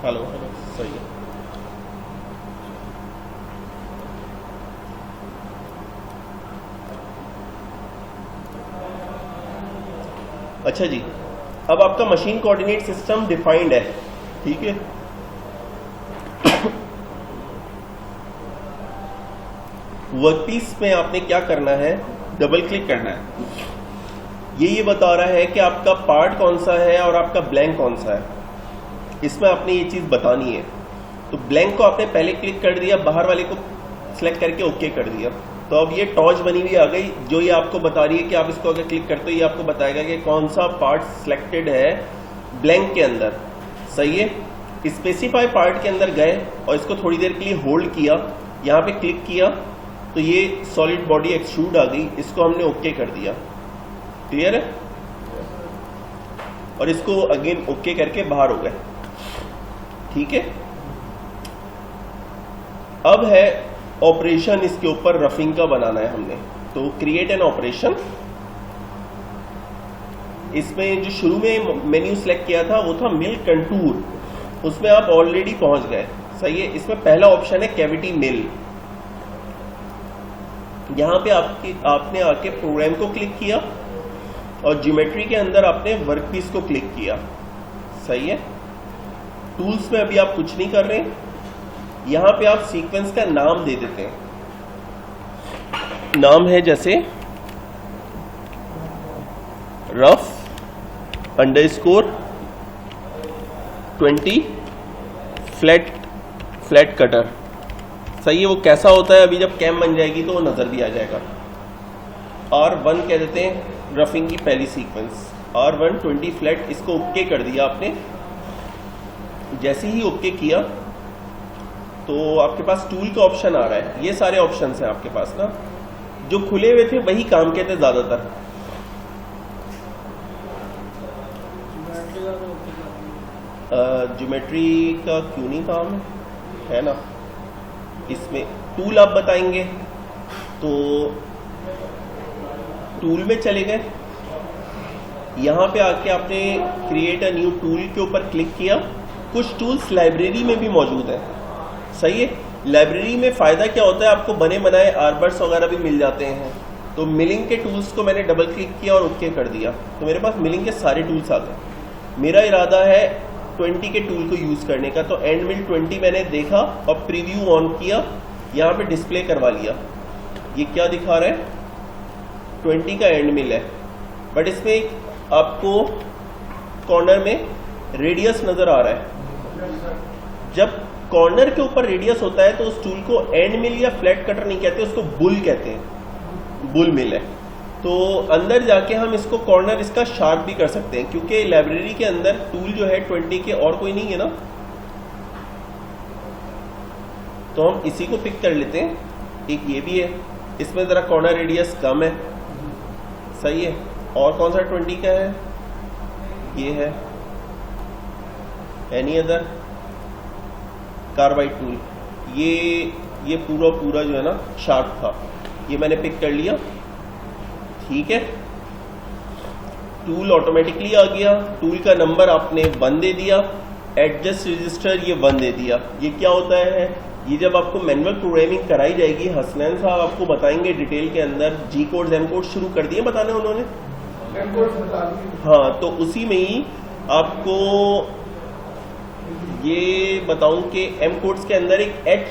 Hello सही है। अच्छा जी, अब आपका मशीन कोऑर्डिनेट सिस्टम डिफाइंड है, ठीक है। वर्कपीस में आपने क्या करना है, डबल क्लिक करना है। ये बता रहा है कि आपका पार्ट कौन सा है और आपका ब्लैंक कौन सा है, इसमें आपने ये चीज बतानी है। तो ब्लैंक को आपने पहले क्लिक कर दिया, बाहर वाले को सिलेक्ट करके ओके कर दिया, तो अब ये टॉर्च बनी हुई आ गई, जो ये आपको बता रही है कि आप इसको अगर क्लिक करते हो ये आपको बताएगा कि कौन सा पार्ट सिलेक्टेड है ब्लैंक के अंदर। सही है। स्पेसिफाई पार्ट के अंदर गए और इसको थोड़ी देर के लिए होल्ड किया, यहाँ पे क्लिक किया तो ये सॉलिड बॉडी एक्सट्रूड आ गई, इसको हमने ओके कर दिया। क्लियर है। और इसको अगेन ओके करके बाहर हो गए, ठीक है। अब है ऑपरेशन, इसके ऊपर रफिंग का बनाना है हमने, तो क्रिएट एन ऑपरेशन। इसमें जो शुरू में मेन्यू सेलेक्ट किया था वो था मिल कंटूर, उसमें आप ऑलरेडी पहुंच गए। सही है। इसमें पहला ऑप्शन है कैविटी मिल। यहां पे आपने आके प्रोग्राम को क्लिक किया और ज्योमेट्री के अंदर आपने वर्कपीस को क्लिक किया। सही है। टूल्स में अभी आप कुछ नहीं कर रहे, यहां पे आप सीक्वेंस का नाम दे देते हैं। नाम है जैसे रफ अंडरस्कोर 20 फ्लैट कटर। सही है। वो कैसा होता है अभी जब कैम बन जाएगी तो वो नजर भी आ जाएगा। R1 कह देते हैं रफिंग की पहली सीक्वेंस, R1 20 फ्लैट। इसको ओके कर दिया आपने। जैसे ही ओके किया तो आपके पास टूल का ऑप्शन आ रहा है। ये सारे ऑप्शंस हैं आपके पास ना, जो खुले हुए थे वही काम के थे ज्यादातर। ज्योमेट्री का क्यों नहीं काम है ना। इसमें टूल आप बताएंगे तो टूल में चले गए, यहां पे आके आपने क्रिएट अ न्यू टूल के ऊपर क्लिक किया। कुछ टूल्स लाइब्रेरी में भी मौजूद है। सही है। लाइब्रेरी में फायदा क्या होता है, आपको बने बनाए आर्बर्स वगैरह भी मिल जाते हैं। तो मिलिंग के टूल्स को मैंने डबल क्लिक किया और ओके कर दिया, तो मेरे पास मिलिंग के सारे टूल्स आ गए। मेरा इरादा है 20 के टूल को यूज करने का, तो एंड मिल 20 मैंने देखा और प्रीव्यू ऑन किया, यहाँ पे डिस्प्ले करवा लिया। ये क्या दिखा रहा है, 20 का एंड मिल है, बट इसमें आपको कॉर्नर में रेडियस नजर आ रहा है। जब कॉर्नर के ऊपर रेडियस होता है तो उस टूल को एंड मिल या फ्लैट कटर नहीं कहते, उसको बुल कहते हैं। बुल मिल है। तो अंदर जाके हम इसको कॉर्नर इसका शार्प भी कर सकते हैं, क्योंकि लाइब्रेरी के अंदर टूल जो है 20 के और कोई नहीं है ना, तो हम इसी को पिक कर लेते हैं। एक ये भी है, इसमें जरा कॉर्नर रेडियस कम है। सही है। और कौन सा 20 का है, ये है। एनी अदर कार्बाइड टूल, ये पूरा जो है ना शार्प था, ये मैंने पिक कर लिया। ठीक है। टूल ऑटोमेटिकली आ गया। टूल का नंबर आपने 1 दे दिया। एडजस्ट रजिस्टर ये 1 दे दिया। ये क्या होता है, ये जब आपको मैनुअल प्रोग्रामिंग कराई जाएगी, हसनैन साहब आपको बताएंगे डिटेल के अंदर। जी कोड्स एम कोड्स शुरू कर दिए बताने उन्होंने। हाँ, तो उसी में ही आपको ये बताऊं कि एम कोड्स के अंदर एक एच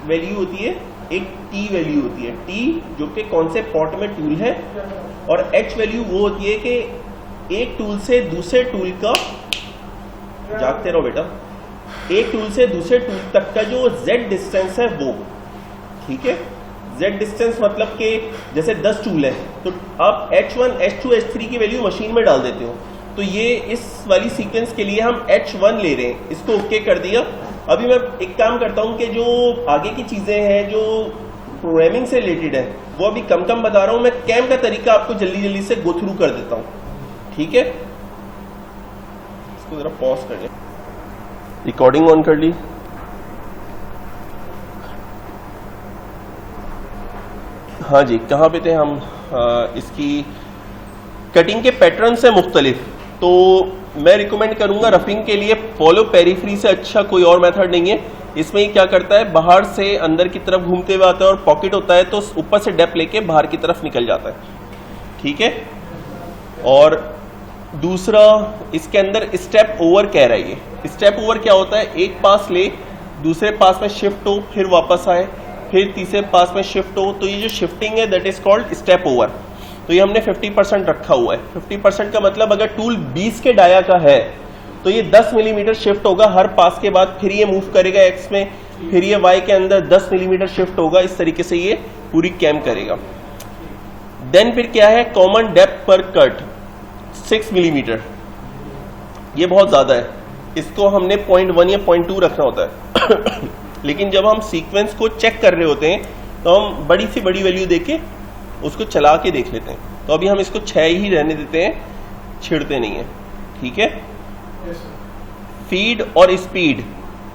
वैल्यू होती है, एक टी वैल्यू होती है। टी जो कि कौन से पॉट में टूल है, और एच वैल्यू वो होती है कि एक टूल से दूसरे टूल का, जागते रहो बेटा, एक टूल से दूसरे टूल तक का जो जेड डिस्टेंस है वो। ठीक है। जेड डिस्टेंस मतलब कि जैसे 10 टूल है तो आप H1, H2, H3 की वैल्यू मशीन में डाल देते हो। तो ये इस वाली सीक्वेंस के लिए हम H1 ले रहे हैं, इसको ओके कर दिया। अभी मैं एक काम करता हूं कि जो आगे की चीजें हैं जो प्रोग्रामिंग से रिलेटेड है वो अभी कम बता रहा हूं। मैं कैम का तरीका आपको जल्दी से गो थ्रू कर देता हूं। ठीक है। इसको जरा पॉज कर ले, रिकॉर्डिंग ऑन कर ली। हाँ जी, कहाँ पे थे हम। इसकी कटिंग के पैटर्न से मुख्तलिफ। तो मैं रिकमेंड करूंगा रफिंग के लिए फॉलो पेरीफ्री से अच्छा कोई और मेथड नहीं है। इसमें ये क्या करता है, बाहर से अंदर की तरफ घूमते हुए आता है और पॉकेट होता है तो ऊपर से डेप लेके बाहर की तरफ निकल जाता है, ठीक है। और दूसरा इसके अंदर स्टेप ओवर कह रहा है। ये स्टेप ओवर क्या होता है, एक पास ले दूसरे पास में शिफ्ट हो फिर वापस आए फिर तीसरे पास में शिफ्ट हो, तो ये जो शिफ्टिंग है that is called step over. तो ये हमने 50% रखा हुआ है। 50% का मतलब अगर टूल 20 के डाया का है तो ये 10 मिलीमीटर शिफ्ट होगा हर पास के बाद, फिर ये मूव करेगा एक्स में, फिर ये वाई के अंदर 10 मिलीमीटर शिफ्ट होगा। इस तरीके से ये पूरी कैम करेगा। देन फिर क्या है, कॉमन डेप्थ पर कट 6 मिलीमीटर, ये बहुत ज्यादा है, इसको हमने 0.1 या 0.2 रखना होता है लेकिन जब हम सीक्वेंस को चेक कर रहे होते हैं तो हम बड़ी से बड़ी वैल्यू देके उसको चला के देख लेते हैं। तो अभी हम इसको 6 ही रहने देते हैं, छिड़ते नहीं है, ठीक है। फीड और स्पीड,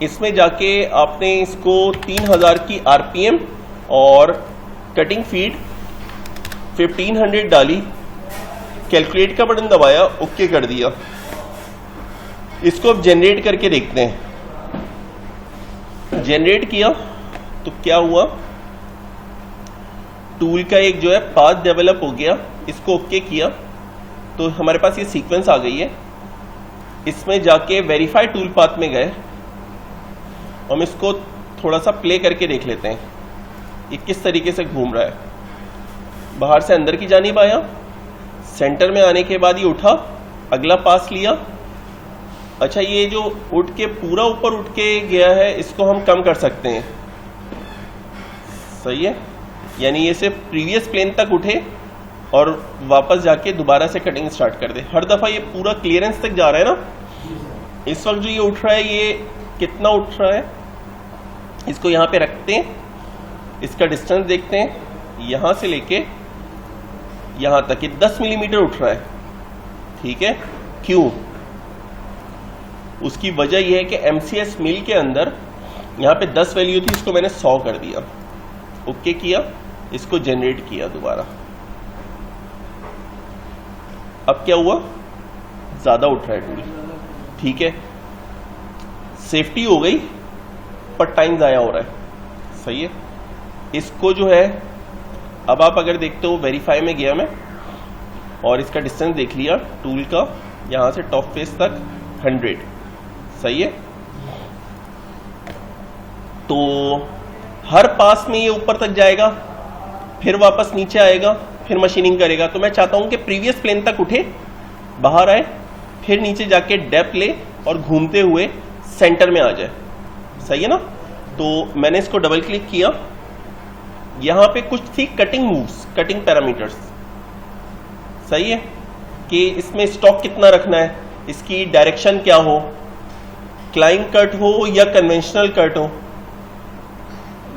इसमें जाके आपने इसको 3000 की आरपीएम और कटिंग फीड 1500 डाली, कैलकुलेट का बटन दबाया, ओके कर दिया। इसको अब जनरेट करके देखते हैं। जनरेट किया तो क्या हुआ, टूल का एक जो है पाथ डेवलप हो गया। इसको ओके किया तो हमारे पास ये सीक्वेंस आ गई है। इसमें जाके वेरीफाई टूल पाथ में गए, हम इसको थोड़ा सा प्ले करके देख लेते हैं ये किस तरीके से घूम रहा है। बाहर से अंदर की जानिब आया, सेंटर में आने के बाद ये उठा, अगला पास लिया। अच्छा, ये जो उठ के पूरा ऊपर उठ के गया है इसको हम कम कर सकते हैं, सही है। यानी ये सिर्फ प्रीवियस प्लेन तक उठे और वापस जाके दोबारा से कटिंग स्टार्ट कर दे। हर दफा ये पूरा क्लियरेंस तक जा रहा है ना। इस वक्त जो ये उठ रहा है ये कितना उठ रहा है, इसको यहाँ पे रखते हैं, इसका डिस्टेंस देखते हैं, यहां से लेके यहां तक ये 10 मिलीमीटर उठ रहा है, ठीक है। क्यों, उसकी वजह यह है कि MCS मिल के अंदर यहाँ पे 10 वैल्यू थी, इसको मैंने 100 कर दिया, ओके किया, इसको जनरेट किया दोबारा। अब क्या हुआ, ज्यादा उठ रहा है टूल, ठीक है। सेफ्टी हो गई पर टाइम जाया हो रहा है, सही है। इसको जो है अब आप अगर देखते हो, वेरीफाई में गया मैं और इसका डिस्टेंस देख लिया टूल का, यहां से टॉप फेस तक 100, सही है। तो हर पास में ये ऊपर तक जाएगा, फिर वापस नीचे आएगा, फिर मशीनिंग करेगा। तो मैं चाहता हूं कि प्रीवियस प्लेन तक उठे, बाहर आए, फिर नीचे जाके डेप्थ ले और घूमते हुए सेंटर में आ जाए, सही है ना। तो मैंने इसको डबल क्लिक किया, यहां पे कुछ थी कटिंग मूव्स, कटिंग पैरामीटर्स, सही है, कि इसमें स्टॉक कितना रखना है, इसकी डायरेक्शन क्या हो, क्लाइंब कट हो या कन्वेंशनल कट हो,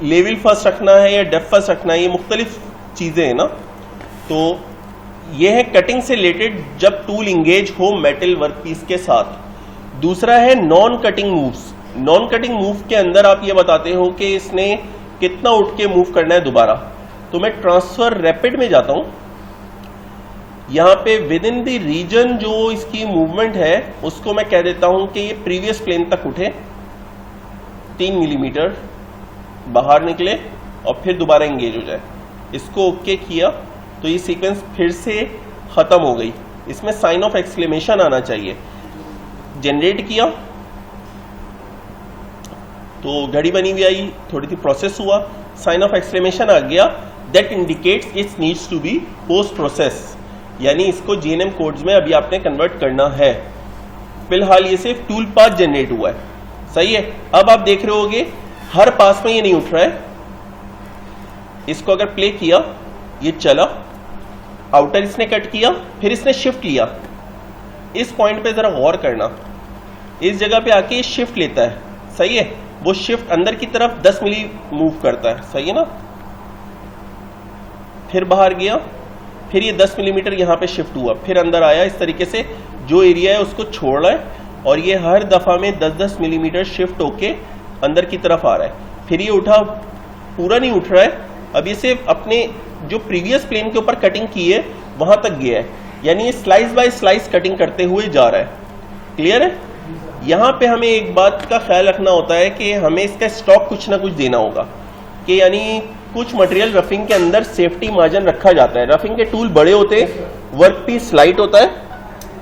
लेवल फर्स्ट रखना है या डेप्थ फर्स्ट रखना है, ये मुख्तलिफ चीजें हैं ना। तो ये है कटिंग से रिलेटेड जब टूल इंगेज हो मेटल वर्कपीस के साथ। दूसरा है non cutting moves. Non cutting move के अंदर आप ये बताते हो कि इसने कितना उठ के मूव करना है दोबारा। तो मैं ट्रांसफर रैपिड में जाता हूं, यहां पे विद इन द रीजन जो इसकी मूवमेंट है उसको मैं कह देता हूं कि ये प्रीवियस प्लेन तक उठे, 3 मिलीमीटर बाहर निकले और फिर दोबारा एंगेज हो जाए। इसको ओके किया तो ये सीक्वेंस फिर से खत्म हो गई। इसमें साइन ऑफ एक्सक्लेमेशन आना चाहिए। जनरेट किया तो घड़ी बनी हुई आई, थोड़ी सी प्रोसेस हुआ, साइन ऑफ एक्सक्लेमेशन आ गया, that indicates it needs to be post process, यानी इसको GNM कोड्स में अभी आपने कन्वर्ट करना है। फिलहाल ये सिर्फ टूल पाथ जनरेट हुआ है, सही है। अब आप देख रहे होगे हर पास में ये नहीं उठ रहा है। इसको अगर प्ले किया, ये चला, आउटर इसने कट किया, फिर इसने शिफ्ट लिया। इस पॉइंट पे जरा गौर करना, इस जगह पे आके ये शिफ्ट लेता है, सही है। वो शिफ्ट अंदर की तरफ 10 मिली मूव करता है, सही है ना। फिर बाहर गया, फिर ये 10 मिलीमीटर यहां पे शिफ्ट हुआ, फिर अंदर आया। इस तरीके से जो एरिया है उसको छोड़ रहा है और ये हर दफा में 10-10 मिलीमीटर शिफ्ट होके अंदर की तरफ आ रहा है। फिर ये उठा, पूरा नहीं उठ रहा है, अब ये सिर्फ अपने जो प्रीवियस प्लेन के ऊपर कटिंग की है वहां तक गया है, यानी ये स्लाइस बाय स्लाइस कटिंग करते हुए जा रहा है। क्लियर है? यहाँ पे हमें एक बात का ख्याल रखना होता है कि हमें इसका स्टॉक कुछ ना कुछ देना होगा, कि यानी कुछ मटेरियल रफिंग के अंदर सेफ्टी मार्जिन रखा जाता है। रफिंग के टूल बड़े होते हैं, वर्क पीस लाइट होता है,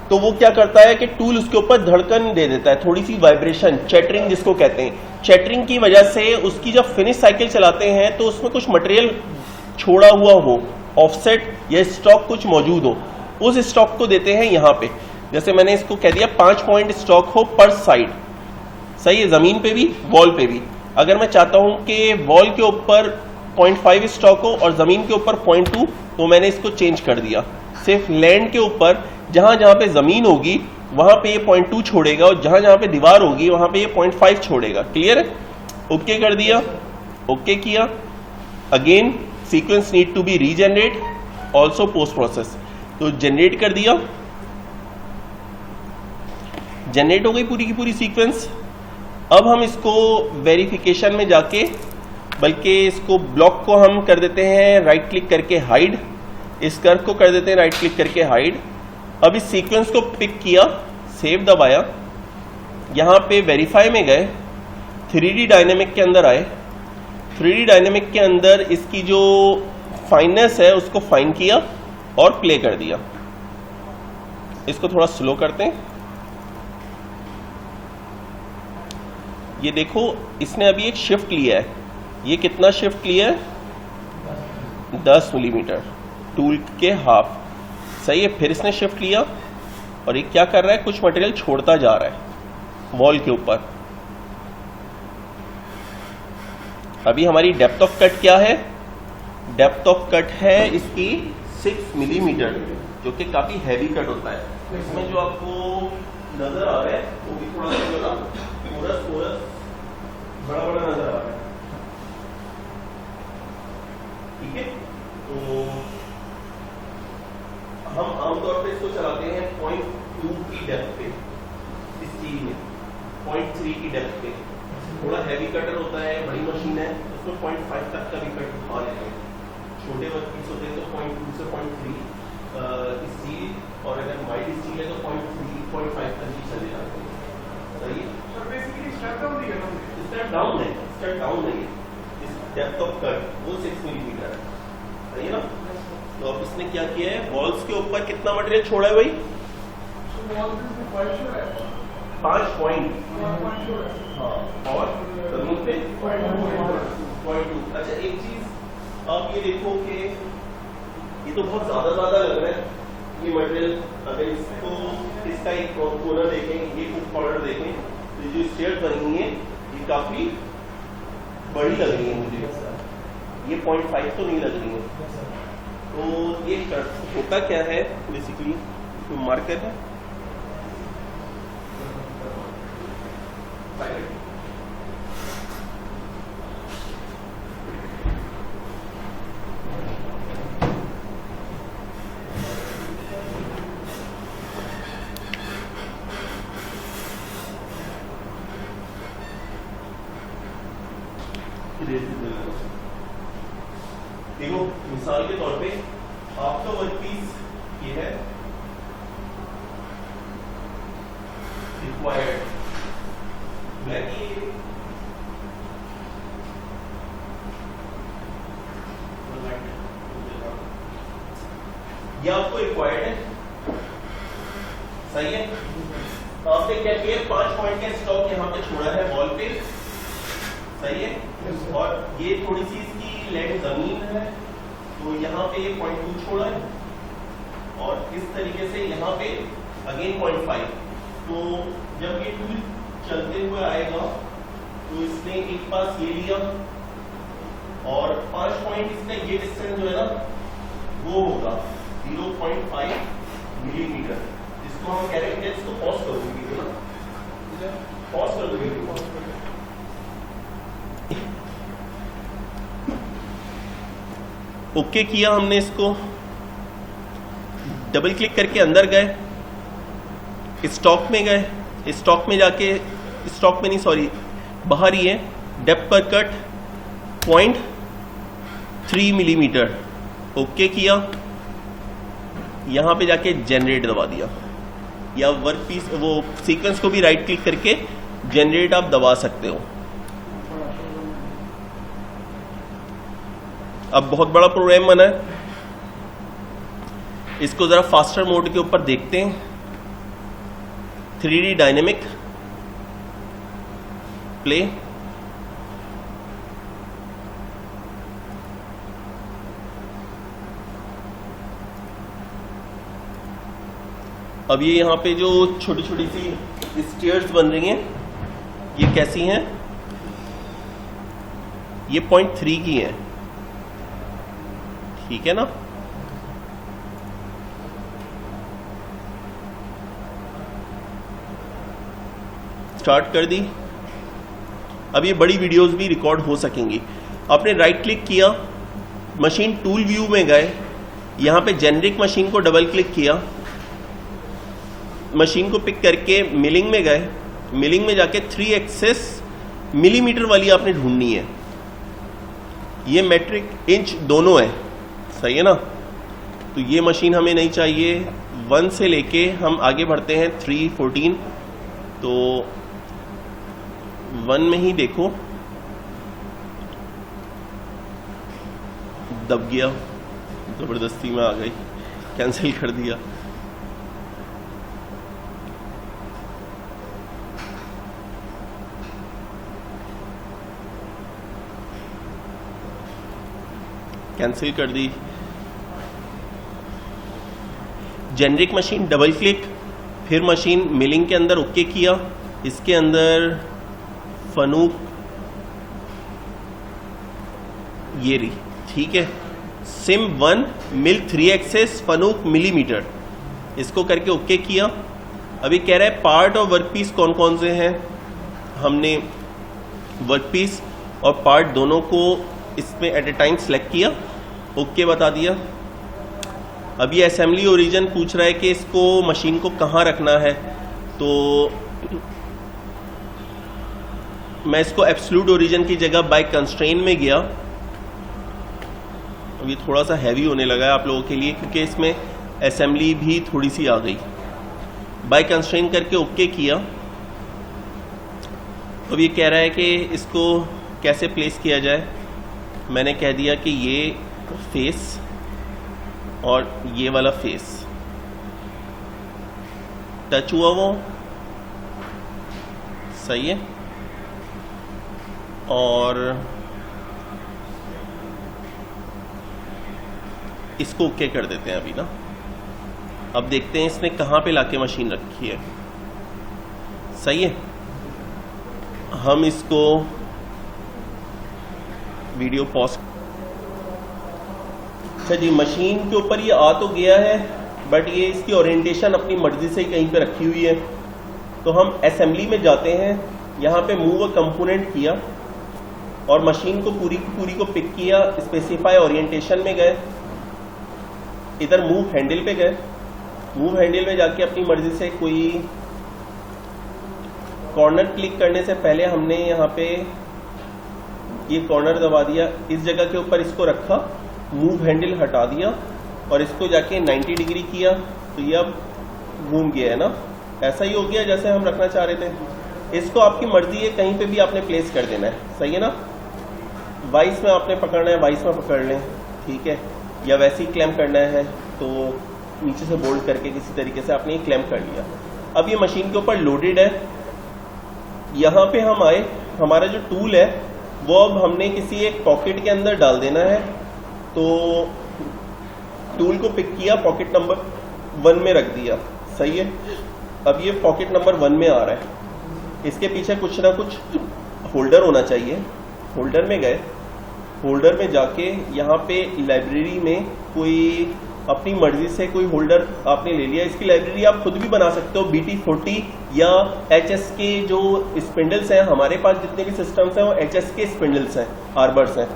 तो वो क्या करता है कि टूल उसके ऊपर धड़कन दे देता है, थोड़ी सी वाइब्रेशन, चैटरिंग जिसको कहते हैं। चैटरिंग की वजह से उसकी जब फिनिश साइकिल चलाते हैं तो उसमें कुछ मटेरियल छोड़ा हुआ हो, ऑफसेट या स्टॉक कुछ मौजूद हो, उस स्टॉक को देते हैं यहाँ पे। जैसे मैंने इसको कह दिया 5 पॉइंट स्टॉक हो पर साइड, सही है, जमीन पे भी वॉल पे भी। अगर मैं चाहता हूं कि वॉल के ऊपर 0.5 स्टॉक हो और जमीन के ऊपर 0.2, तो मैंने इसको चेंज कर दिया। सिर्फ लैंड के ऊपर जहां जहां पे जमीन होगी वहां पे ये 0.2 छोड़ेगा और जहां जहां पे दीवार होगी वहां पे ये 0.5 छोड़ेगा। क्लियर है? ओके कर दिया, ओके किया। Again sequence need to be regenerate also post process, तो जनरेट कर दिया, जनरेट हो गई पूरी की पूरी सीक्वेंस। अब हम इसको वेरिफिकेशन में जाके, बल्कि इसको ब्लॉक को हम कर देते हैं राइट क्लिक करके हाइड, इस कर्व को कर देते हैं राइट क्लिक करके हाइड। अब इस सीक्वेंस को पिक किया, सेव दबाया, यहां पे वेरीफाई में गए, 3D डायनेमिक के अंदर आए, 3D डायनेमिक के अंदर इसकी जो फाइननेस है उसको फाइन किया और प्ले कर दिया। इसको थोड़ा स्लो करते हैं। ये देखो इसने अभी एक शिफ्ट लिया है, ये कितना शिफ्ट लिया है? 10 मिलीमीटर, टूल के हाफ, सही है। फिर इसने शिफ्ट लिया और ये क्या कर रहा है, कुछ मटेरियल छोड़ता जा रहा है वॉल के ऊपर। अभी हमारी डेप्थ ऑफ कट क्या है? डेप्थ ऑफ कट है इसकी 6 मिलीमीटर, जो कि काफी हैवी कट होता है। इसमें जो आपको नजर आ रहा है वो भी थोड़ा बड़ा बड़ा नजर आ रहा है, ठीक है। तो हम आमतौर पे इसको चलाते हैं 0.2 की डेप्थ पे, इस चीज में 0.3 की डेप्थ पे। थोड़ा हैवी कटर होता है, बड़ी मशीन है, उसमें 0.5 तक का भी कट आ जाएगा। छोटे वर्क पीस होते हैं तो 0.2 से 0.3 स्टील, और अगर वाइड स्टील है तो 0.3 0.5 तक ही चले जाते हैं, सही है। स्टेप डाउन है, स्टेप डाउन नहीं है। इस डेप्थ ऑफ कट वो 6 मिलीमीटर है, सही है ना। तो अब इसने क्या किया है, वॉल्स के ऊपर कितना मटेरियल छोड़ा है भाई? 5 पॉइंट, हाँ, और जमीन पे 0.2। अच्छा एक चीज आप ये देखो कि ये तो बहुत ज्यादा लग रहा है ये मटेरियल। अगर इसको इसका एक कॉर्नर देखें, ये कुछ कॉर्नर देखें, तो जो स्टेयर्स बनी हुई है ये काफी बड़ी लग रही है मुझे, ये 0.5 तो नहीं लग रही है। तो ये होता क्या है बेसिकली, इसमें मार्कर है, देखो मिसाल के तौर पे आपका वर्क पीस ये है, रिक्वायर्ड ब्लैक, ये आपको रिक्वायर्ड है, सही है। तो आपने क्या किया, 5 पॉइंट का स्टॉक यहाँ पे छोड़ा है वॉल पे, सही है। और ये थोड़ी सी इसकी लेंथ जमीन है, तो यहाँ पे 0.2 छोड़ा है, और इस तरीके से यहाँ पे अगेन 0.5। तो जब ये टूल चलते हुए आएगा तो इसने एक पास ये लिया, और 5 पॉइंट इसका ये डिस्टेंस जो है ना वो होगा 0.5 मिलीमीटर, जिसको हम कह रहे हैं, इसको पॉज कर दूंगी, पॉज कर दूंगी। ओके किया हमने, इसको डबल क्लिक करके अंदर गए, स्टॉक में गए, स्टॉक में जाके, स्टॉक में नहीं सॉरी बाहर ही है, डेप्थ पर कट 0.3 मिलीमीटर, ओके किया, यहां पे जाके जनरेट दबा दिया। या वर्क पीस वो सीक्वेंस को भी राइट क्लिक करके जनरेट आप दबा सकते हो। अब बहुत बड़ा प्रोग्राम बना है, इसको जरा फास्टर मोड के ऊपर देखते हैं। 3D डायनेमिक प्ले, अब ये यहाँ पे जो छोटी छोटी सी स्टेयर्स बन रही हैं, ये कैसी हैं? ये 0.3 की हैं, ठीक है ना। स्टार्ट कर दी। अब ये बड़ी वीडियोस भी रिकॉर्ड हो सकेंगी। आपने राइट क्लिक किया, मशीन टूल व्यू में गए, यहां पे जेनरिक मशीन को डबल क्लिक किया, मशीन को पिक करके मिलिंग में गए, मिलिंग में जाके 3 एक्सेस मिलीमीटर वाली आपने ढूंढनी है। ये मेट्रिक इंच दोनों है, सही है ना। तो ये मशीन हमें नहीं चाहिए। 1 से लेके हम आगे बढ़ते हैं 3, 14। तो 1 में ही देखो, दब गया, जबरदस्ती में आ गई, कैंसिल कर दिया। कैंसिल कर दी। जेनरिक मशीन डबल क्लिक, फिर मशीन मिलिंग के अंदर ओके किया, इसके अंदर फनूक ये रही, ठीक है। सिम 1 मिल 3 एक्सेस फनूक मिलीमीटर, इसको करके ओके किया। अभी कह रहा है पार्ट और वर्कपीस कौन कौन से हैं। हमने वर्कपीस और पार्ट दोनों को इसमें एट ए टाइम सेलेक्ट किया, ओके बता दिया। अभी असेंबली ओरिजिन पूछ रहा है कि इसको मशीन को कहाँ रखना है, तो मैं इसको एब्सोल्यूट ओरिजिन की जगह बाय कंस्ट्रेन में गया। अब ये थोड़ा सा हैवी होने लगा है आप लोगों के लिए, क्योंकि इसमें असेंबली भी थोड़ी सी आ गई। बाय कंस्ट्रेन करके ओके किया। अब ये कह रहा है कि इसको कैसे प्लेस किया जाए। मैंने कह दिया कि ये फेस और ये वाला फेस टच हुआ, वो सही है। और इसको ओके कर देते हैं अभी ना। अब देखते हैं इसने कहाँ पे लाके मशीन रखी है, सही है। हम इसको वीडियो पॉज। अच्छा जी, मशीन के ऊपर ये आ तो गया है, बट ये इसकी ओरिएंटेशन अपनी मर्जी से ही कहीं पे रखी हुई है। तो हम असेंबली में जाते हैं, यहाँ पे मूव अ कंपोनेंट किया और मशीन को पूरी की पूरी को पिक किया, स्पेसिफाई ओरिएंटेशन में गए, इधर मूव हैंडल पे गए। मूव हैंडल में जाके अपनी मर्जी से कोई कॉर्नर क्लिक करने से पहले हमने यहाँ पे ये कॉर्नर दबा दिया, इस जगह के ऊपर इसको रखा, मूव हैंडल हटा दिया और इसको जाके 90 डिग्री किया, तो ये अब घूम गया है ना। ऐसा ही हो गया जैसे हम रखना चाह रहे थे। इसको आपकी मर्जी है, कहीं पे भी आपने प्लेस कर देना है, सही है ना। वाइस में आपने पकड़ना है, वाइस में पकड़ लें, ठीक है। या वैसे ही क्लैम्प करना है तो नीचे से बोल्ड करके किसी तरीके से आपने क्लैम्प कर लिया। अब ये मशीन के ऊपर लोडेड है। यहाँ पे हम आए, हमारा जो टूल है वो अब हमने किसी एक पॉकेट के अंदर डाल देना है। तो टूल को पिक किया, पॉकेट नंबर 1 में रख दिया, सही है। अब ये पॉकेट नंबर 1 में आ रहा है, इसके पीछे कुछ ना कुछ होल्डर होना चाहिए। होल्डर में गए, होल्डर में जाके यहाँ पे लाइब्रेरी में कोई अपनी मर्जी से कोई होल्डर आपने ले लिया। इसकी लाइब्रेरी आप खुद भी बना सकते हो, BT40 या HS के जो स्पिंडल्स हैं, हमारे पास जितने भी सिस्टम्स हैं वो HS के स्पिंडल्स हैं, आर्बर्स हैं।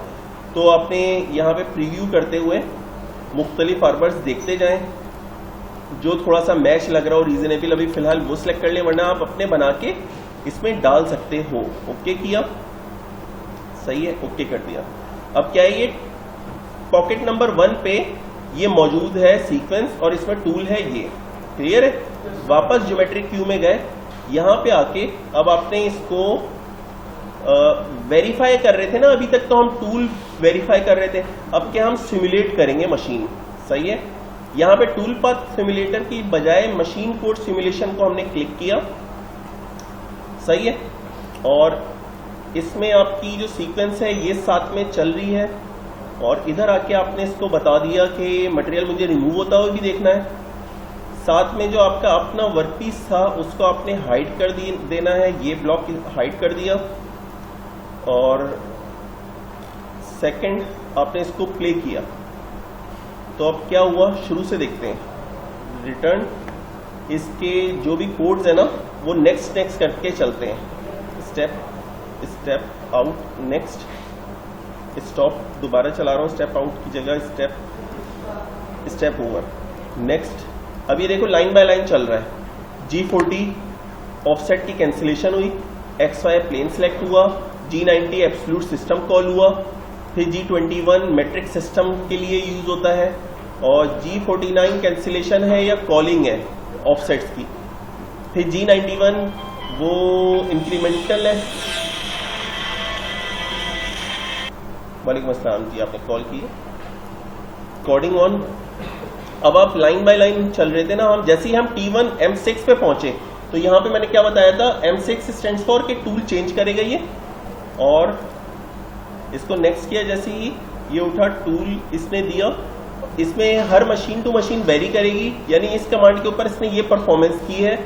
तो आपने यहाँ पे प्रीव्यू करते हुए मुख्तलिफ आर्बर्स देखते जाएं, जो थोड़ा सा मैच लग रहा हो, रीजनेबल, अभी फिलहाल वो सिलेक्ट कर लें, वरना आप अपने बना के इसमें डाल सकते हो। ओके किया, सही है, ओके कर दिया। अब क्या है, ये पॉकेट नंबर 1 पे ये मौजूद है सीक्वेंस और इसमें टूल है, ये क्लियर है। वापस ज्योमेट्रिक क्यू में गए, यहां पे आके अब आपने इसको वेरीफाई कर रहे थे ना, अभी तक तो हम टूल वेरीफाई कर रहे थे, अब क्या हम सिमुलेट करेंगे मशीन। सही है, यहां पे टूल पाथ सिमुलेटर की बजाय मशीन कोड सिमुलेशन को हमने क्लिक किया। सही है, और इसमें आपकी जो सीक्वेंस है ये साथ में चल रही है, और इधर आके आपने इसको बता दिया कि मटेरियल मुझे रिमूव होता हुआ भी देखना है। साथ में जो आपका अपना वर्कपीस था उसको आपने हाइड कर देना है, ये ब्लॉक हाइड कर दिया। और सेकंड आपने इसको प्ले किया, तो अब क्या हुआ शुरू से देखते हैं। रिटर्न, इसके जो भी कोड्स है ना वो नेक्स्ट करके चलते हैं। स्टेप आउट, नेक्स्ट, स्टॉप, दोबारा चला रहा हूँ, स्टेप आउट की जगह स्टेप ओवर, नेक्स्ट। अब ये देखो लाइन बाय लाइन चल रहा है। G40 ऑफसेट की कैंसिलेशन हुई, XY प्लेन सेलेक्ट हुआ, G90 एब्सोल्यूट सिस्टम कॉल हुआ, फिर G21 मैट्रिक सिस्टम के लिए यूज होता है, और G49 कैंसिलेशन है या कॉलिंग है ऑफसेट्स की, फिर G91 वो इंक्रीमेंटल है। वालेकुम अस्सलाम जी, आपने कॉल की, कोडिंग ऑन। अब आप लाइन बाय लाइन चल रहे थे ना हम, जैसे ही हम T1 M6 पे पहुंचे तो यहां पे मैंने क्या बताया था, M6 स्टैंड्स फॉर के टूल चेंज करेगा ये, और इसको नेक्स्ट किया, जैसे ही ये उठा टूल इसने दिया, इसमें हर मशीन टू मशीन वेरी करेगी, यानी इस कमांड के ऊपर इसने ये परफॉर्मेंस की है।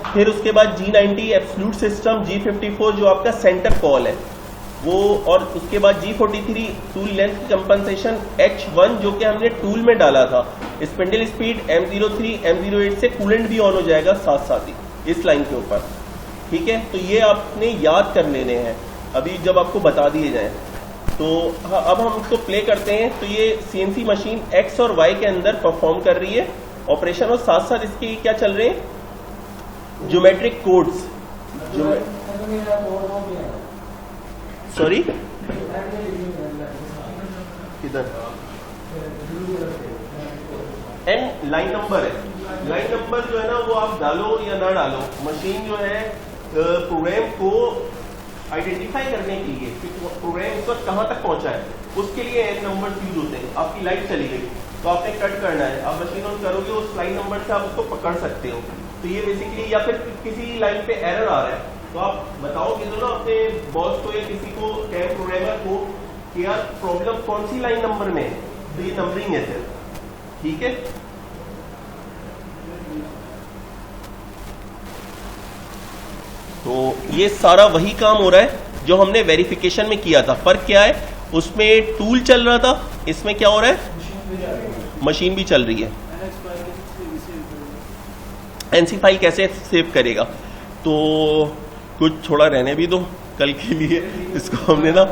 फिर उसके बाद G90 एब्सोल्यूट सिस्टम, G54 जो आपका सेंटर कॉल है वो, और उसके बाद G43 tool length compensation, H1 जो कि हमने टूल में डाला था, स्पिंडल स्पीड, M03 M08 से कूलेंट भी ऑन हो जाएगा साथ साथ ही इस लाइन के ऊपर। ठीक है, तो ये आपने याद कर लेने हैं अभी जब आपको बता दिए जाए। तो हाँ, अब हम इसको प्ले करते हैं, तो ये CNC मशीन X और Y के अंदर परफॉर्म कर रही है ऑपरेशन, और साथ साथ इसके क्या चल रहे हैं, ज्योमेट्रिक कोड्स। सॉरी किधर, एन लाइन नंबर है, लाइन नंबर जो है ना वो आप डालो या ना डालो, मशीन जो है प्रोग्राम को आइडेंटिफाई करने के लिए कि प्रोग्राम इस वक्त कहां तक पहुंचा है, उसके लिए एन नंबर यूज होते हैं। आपकी लाइट चली गई तो आपने कट करना है, आप मशीन ऑन करोगे उस लाइन नंबर से आप उसको पकड़ सकते हो। तो ये बेसिकली, या फिर किसी लाइन पे एरर आ रहा है तो आप बताओगे तो ना अपने बॉस को या किसी को, कैम प्रोग्रामर को, कि यार प्रॉब्लम कौन सी लाइन नंबर में है, तो ये नंबरिंग है फिर। ठीक है, तो ये सारा वही काम हो रहा है जो हमने वेरिफिकेशन में किया था। फर्क क्या है, उसमें टूल चल रहा था, इसमें क्या हो रहा है, मशीन भी चल रही है। NC फाइल कैसे सेव करेगा, तो कुछ थोड़ा रहने भी दो कल के लिए, इसको हमने ना